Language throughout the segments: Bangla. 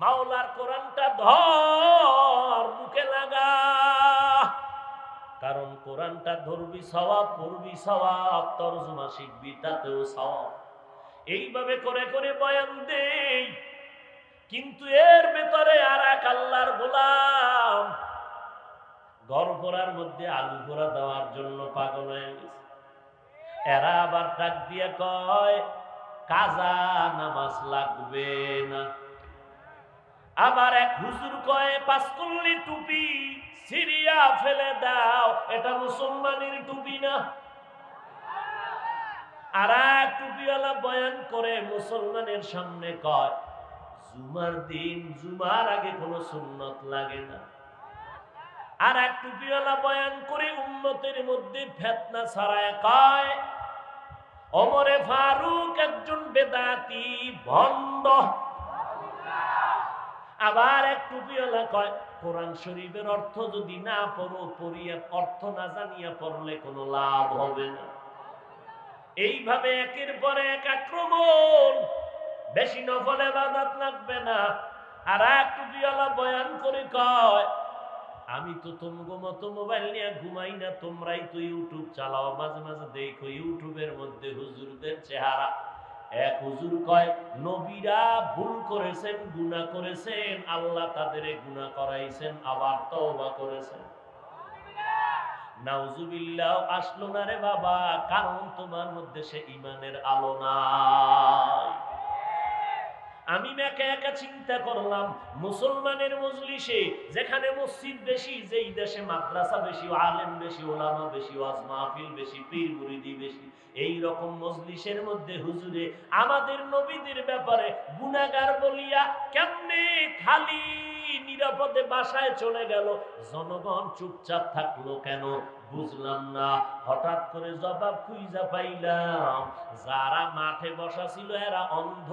মাওলার কোরআনটা ধর, বুকে লাগা, কারণ কোরআনটা ধরবি সওয়াব, পড়বি সওয়াব, তরজমা শিখবি তাতেও সওয়াব। এইভাবে করে করে বয়ান দেই, কিন্তু এর ভেতরে আর এক আল্লাহর গোলাম ঘর ভরার মধ্যে আলু ভরা দেওয়ার জন্য পাগল হয়ে গেছে। এরা আবার ডাক দিয়ে কয় কাজা নামাজ লাগবে না। আবার এক হুজুর কয় পাঁচকল্লি টুপি সিরিয়া ফেলে দাও, এটা মুসলমানের টুপি না। আর এক টুপিওয়ালা বয়ান করে মুসলমানের সামনে কয় জুমার দিন জুমার আগে কোনো সুন্নত লাগে না। আর এক টুপিওয়ালা বয়ান করে উম্মতের মধ্যে ফিতনা ছড়ায় কয় ওমরে ফারুক একজন বেদাতি ভণ্ড। আবার এক টুপিওয়ালা কয় কোরআন শরীফের অর্থ যদি না পড়ো, পড়িয়া অর্থ না জানিয়া পড়লে কোনো লাভ হবে না। এইভাবে একের পর এক আক্রমণ, বেশি নফল ইবাদত লাগবে না। আর এক টুপিওয়ালা বয়ান করে কয় আমি তো তোমার মতো মোবাইল নিয়ে ঘুমাই না, তোমরাই তো ইউটিউব চালাও, মাঝে মাঝে দেখো ইউটিউবের মধ্যে হুজুরদের চেহারা। এক হুজুর কয় নবীরা ভুল করেছেন, গুনাহ করেছেন, আল্লাহ তাদের গুনাহ করাইছেন, আবার তওবা করেছেন। নাউজুবিল্লাহ আসলো না রে বাবা, কারণ তোমার মধ্যে সে ঈমানের আলো নাই। আমি একা একা চিন্তা করলাম, মুসলমানের মজলিসে যেখানে মসজিদ বেশি, যেই দেশে মাদ্রাসা বেশি, আলেম বেশি, ওলামা বেশি, ওয়াজ মাহফিল বেশি, পীর মুরিদি বেশি, এই রকম মজলিসের মধ্যে হুজুরে আমাদের নবীদের ব্যাপারে গুনাহগার বলিয়া কেমনে খালি নিরাপদে বাসায় চলে গেল, জনগণ চুপচাপ থাকলো কেন বুঝলাম না। হঠাৎ করে জবাব খুঁজা পাইলাম, যারা মাঠে বসা ছিল এরা অন্ধ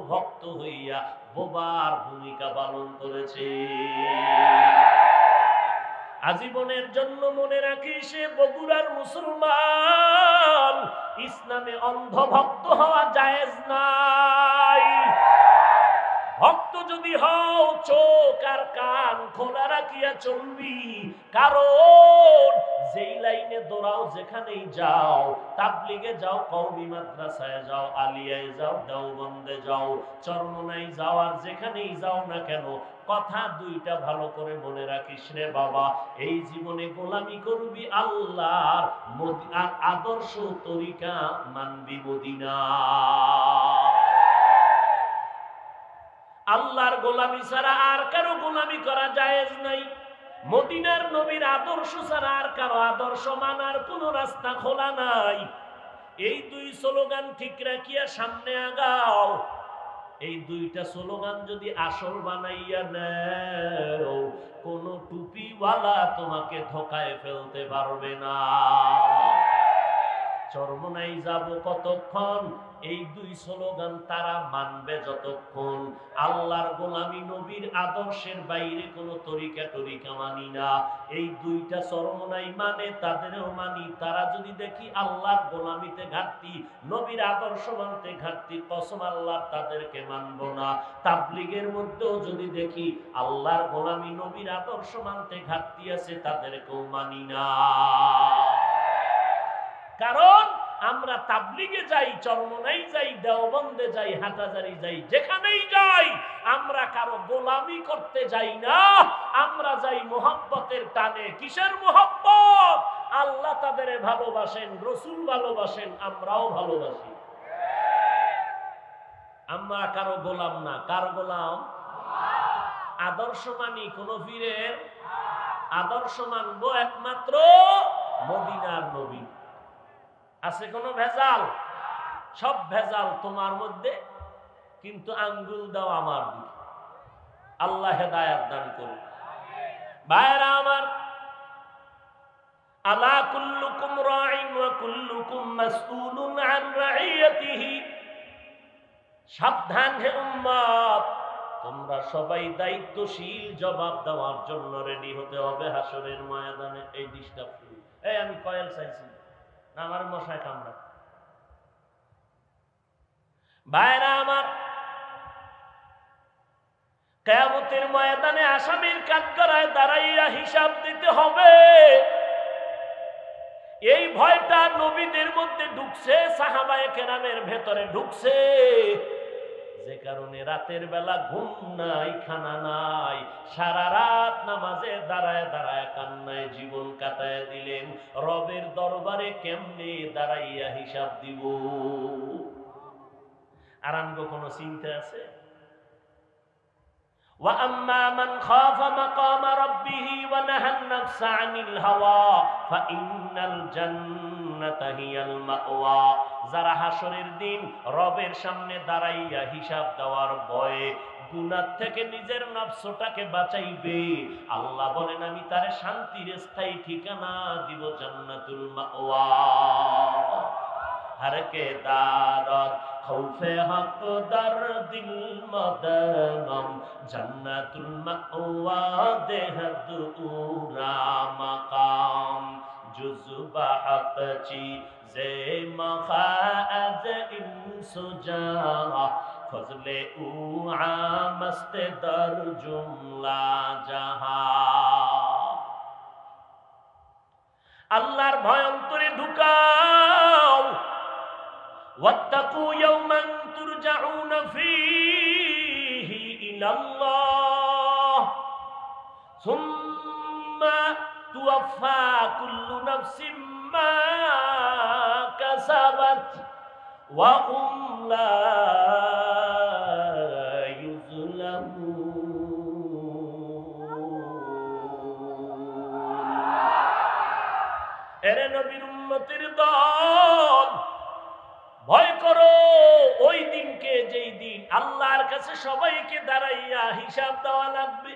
ভক্ত হইয়া বোবার ভূমিকা পালন করেছে। আজীবনের জন্য মনে রাখি, সে বগুড়ার মুসলমান, ইসলামে অন্ধ ভক্ত হওয়া জায়েজ নাই। ভক্ত যদি হও চোখ আর কান খোলা রাখিয়া চলবি, কারণ যেই লাইনে দৌড়াও, যেখানেই যাও, তাবলিগে যাও, কওমি মাদ্রাসায় যাও, আলিয়ায় যাও, দেওবন্দে যাও, চরমনায় যাও, আর যেখানেই যাও না কেন, কথা দুইটা ভালো করে মনে রাখিস রে বাবা, এই জীবনে গোলামি করবি আল্লাহর, আর আদর্শ তরিকা মানবি মদিনা। আল্লাহর গোলামি ছাড়া আর কারো গোলামি করা জায়েজ নাই। মদিনার নবীর আদর্শ ছাড়া আর কারো আদর্শ মানার কোনো রাস্তা খোলা নাই। এই দুই স্লোগান ঠিক রাখিয়া সামনে আগাও। এই দুইটা স্লোগান যদি আসল বানাইয়া নেও, কোন টুপিওয়ালা তোমাকে ধোকায় ফেলতে পারবে না। চরমনাই যাব কতক্ষণ, এই দুই স্লোগান তারা মানবে যতক্ষণ। আল্লাহর গোলামি, নবীর আদর্শের বাইরে কোনো তরিকা মানি না। এই দুইটা চরমনাই মানে, তাদেরও মানি। তারা যদি দেখি আল্লাহর গোলামিতে ঘাটতি, নবীর আদর্শ মানতে ঘাটতি, কসম আল্লাহ তাদেরকে মানব না। তাবলীগের মধ্যেও যদি দেখি আল্লাহর গোলামি, নবীর আদর্শ মানতে ঘাটতি আছে, তাদেরকেও মানি না। কারণ আমরা তাবলীগে যাই, চরমনাই যাই, দেওবন্দে যাই, হাটাজারি যাই, যেখানেই যাই, আমরা কারো গোলামি করতে যাই না। আমরা যাই মোহাব্বতের টানে। কিসের মোহাব্বত? আল্লাহ তাদের ভালোবাসেন, রাসূল ভালোবাসেন, আমরাও ভালোবাসি। আমরা কারো গোলাম না। কার গোলাম? আদর্শ মানি কোন পীরের? আদর্শ মানবো একমাত্র মদিনার নবী। আছে কোনো ভেজাল? সব ভেজাল তোমার মধ্যে, কিন্তু আঙ্গুল দাও আমার দিকে। আল্লাহ হেদায়েত দান করুন। ভাইরা আমার, আলা কুল্লুকুম রাঈন ওয়া কুল্লুকুম মাসউলুন আন রাইয়াতিহি। সাবধান হে উম্মত, তোমরা সবাই দায়িত্বশীল, জবাব দেওয়ার জন্য রেডি হতে হবে হাসরের ময়দানে। এই ডিস্টার্ব শুরু। এই আমি কয়েল চাইছি না, আমার মশায় কামড়া। ভাইরা আমার, কিয়ামতের ময়দানে আসামির কাঠগড়ায় দাঁড়াইয়া হিসাব দিতে হবে। এই ভয়টা নবীদের মধ্যে ঢুকছে, সাহাবায়ে কেরামের ভেতরে ঢুকছে, যে কারণে রাতের বেলা ঘুম নাই, খানা নাই, সারা রাত নামাজে দাঁড়ায় দাঁড়ায় কান্নায় জীবন কাটায় দিলেন। রবের দরবারে কেমনে দাঁড়াইয়া হিসাব দিব? আর আমগো কোনো চিন্তা আছে? وَأَمَّا مَنْ خَافَ مَقَامَ رَبِّهِ وَنَهَى النَّفْسَ عَنِ الْهَوَى فَإِنَّ الْجَنَّةَ هِيَ الْمَأْوَى। যারা হাসরের দিন রবের সামনে দাঁড়াইয়া হিসাব দেওয়ার ভয়ে গুনাহ থেকে নিজের নফসটাকে বাঁচাইবে, আল্লাহ বলেন আমি তারে শান্তির স্থায়ী ঠিকানা দিব, জান্নাতুল মাওয়া। हर के दारत खौफे हक दर दिल मदगम जन्नतुल मअवा देहद उरा मकाम जुज़बा हक चीज़े मखाअज इंसुजा फजले उ आमस्त दर जुमला जहां। আল্লাহর ভয় অন্তরে ঢুকাও। ওয়াত্তাকু ইয়াওমান তুরজাউনা ফীহি ইলাল্লাহ সুম্মা তুওয়াফা কুল্লু নাফসিম মা কাসাবাত ওয়া হুম লা এরে নবীর উম্মতের দল, ভয় করো ওই দিনকে, যেই দিন আল্লাহর কাছে সবাইকে দাঁড়াইয়া হিসাব দেওয়া লাগবে।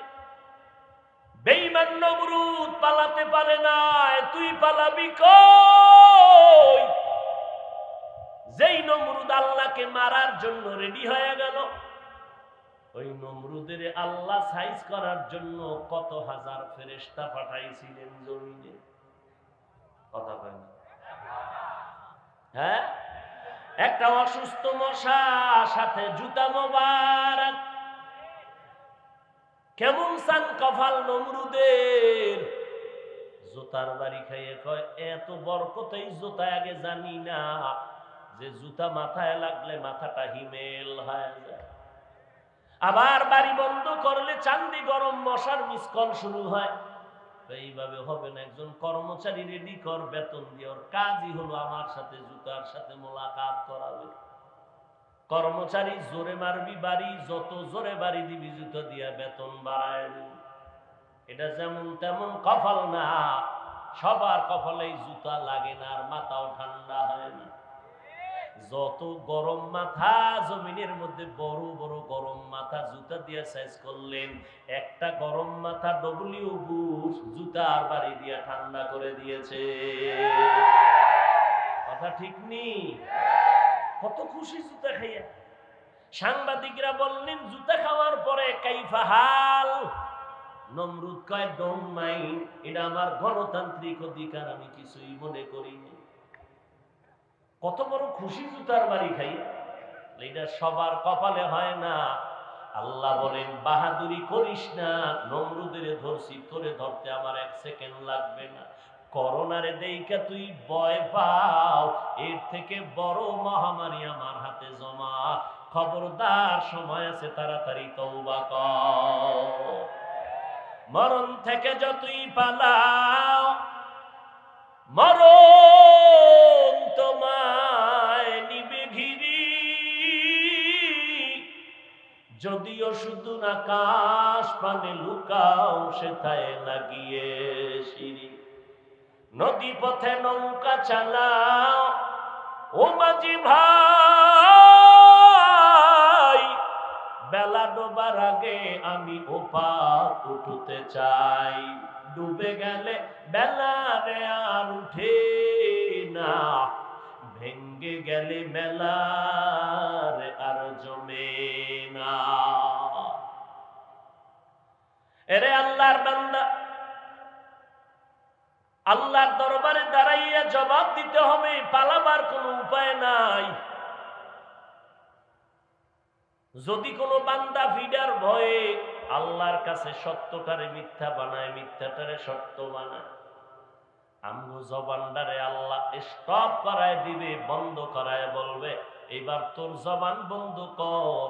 বেঈমান নমরুদ পালাতে পারে না, তুই পালাবি কই? যেই নমরুদ আল্লাহকে মারার জন্য রেডি হয়ে গেল, ওই নমরুদের আল্লাহ সাইজ করার জন্য কত হাজার ফেরেশতা পাঠাইছিলেন জমিনে। কথা কয় না? হ্যাঁ, একটা অসুস্থ মশা, সাথে জুতা মোবারক, কেমন সান কপাল নমরুদের। জুতার বাড়ি খাইয়ে কয় এত বরকত এই জুতা আগে জানি না, যে জুতা মাথায় লাগলে মাথাটা হিমেল হয়ে যায়। আবার বাড়ি বন্ধ করলে চান্দি গরম মশার মিসকল শুরু হয়। এইভাবে হবে না, একজন কর্মচারী রেডি কর, বেতন দিয়ে, ওর কাজই হলো আমার সাথে জুতার সাথে মোলাকাত করাবে। কর্মচারী জোরে মারবি বাড়ি, যত জোরে বাড়ি দিবি জুতা দিয়া বেতন বাড়ায় দিবি। এটা যেমন তেমন কপাল না, সবার কপালেই জুতা লাগে না, আর মাথাও ঠান্ডা হয় না। যত গরম মাথা জমিনের মধ্যে, বড় বড় গরম মাথা জুতা দিয়ে সাইজ করলেন, একটা গরম মাথা ডব্লিউ বুশ জুতার বাড়ি দিয়া ঠান্ডা করে দিয়েছে। কথা ঠিক নেই? কত খুশি জুতা খাইয়া। সাংবাদিকরা বললেন জুতা খাওয়ার পরে কাইফা হাল? নমরুদ কয় ডোন্ট মাইন্ড, এটা আমার গণতান্ত্রিক অধিকার, আমি কিছুই মনে করি না। কত বড় খুশি জুতার বাড়ি খাইয়া। এটা সবার কপালে হয় না। আল্লাহ বলেন বাহাদুরি করিস না, নমরুদের ধরছি, তোরে ধরতে আমার 1 সেকেন্ড লাগবে না। করোনারে দেইকা তুই ভয় পাও, এর থেকে বড় মহামারী আমার হাতে জমা। খবরদার, সময় আছে, তাড়াতাড়ি তওবা কর। মরণ থেকে যতই পালাও, মরণ তোমায় নিবে ঘিরি। যদিও শুধু আকাশ পানে লুকাও, সেথায় লাগিয়ে সিঁড়ি। নদী পথে নৌকা চালাও, ও মাঝি ভাই, বেলা ডোবার আগে আমি ওপার উঠতে চাই। ডুবে গেলে বেলা রে আর উঠে না, ভেঙ্গে গেলে মেলা রে আর জমে না। এরে আল্লাহর বান্দা, আল্লাহর দরবারে দাঁড়াইয়া জবাব দিতে হবে, পালাবার কোনো উপায় নাই। যদি কোনো বান্দা ফিডার ভয়ে কাছে সত্যটারে মিথ্যা বানায়, মিথ্যাটারে সত্য বানায়। আমগো জবানটারে আল্লাহ স্টপ করায় দিবে, বন্ধ করায় বলবে এবার তোর জবান বন্ধ কর।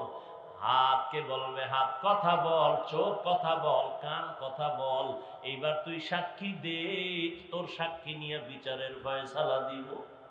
হাতকে বলবে হাত কথা বল, চোখ কথা বল, কান কথা বল, এইবার তুই সাক্ষী দে, তোর সাক্ষী নিয়ে বিচারের ফয়সালা দিব।